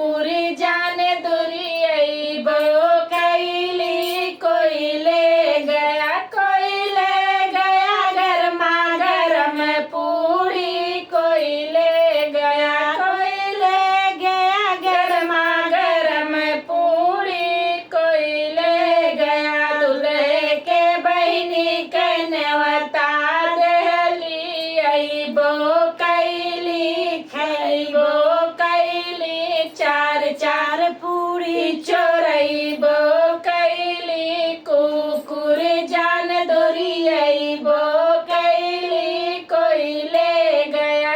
कुकुरी जाने दूरी अइबो कैली कोई ले गया गरमा गरम पूरी कोई ले गया गरमा गरम पूरी कोई ले गया दूल्हे के बहिनी के नेवता देहली अइबो कैली खइबो कैली चार चार पूरी चोरइबो कैली कुकुर जान दोरी अइबो कैली कोई ले गया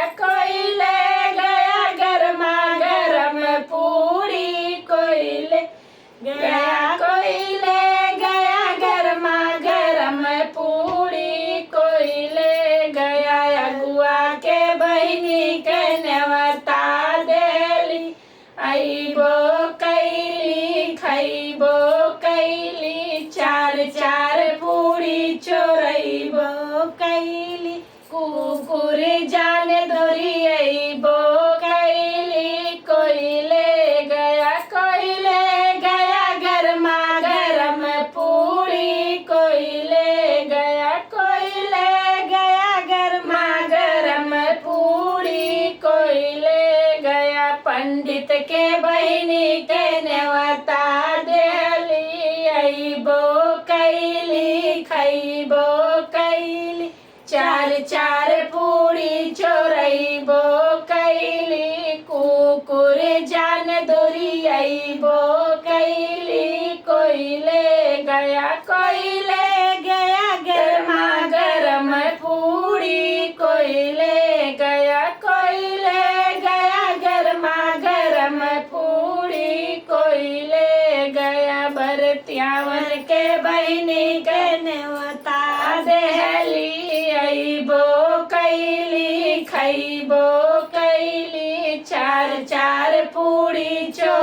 गरमा गरम पूरी कोई ले गया गरमा गरम पूरी कोई ले गया अगुआ के बहिनी के नेवता देली अइबो कैली खइबो कैली चार चार पूरी चोरइबो कैली कुकुर जान दोरी अइबो कैली कोई ले गया गरमा गरम पूरी कोई ले गया गरमा गरम पूरी कोई ले गया पंडित के बहिनी के नेवता देली अइबो कैली खइबो कैली चार चार पूरी चोरइबो कैली कुकुर जान दोरी अइबो कैली कोई ले गया गरमा गरम पूरी कोई ले गया गरमा गरम पूरी कोई ले गया बरतियावन के बहिनी के नेवता देहली अइबो कैली खइबो कैली चार चार पूरी चो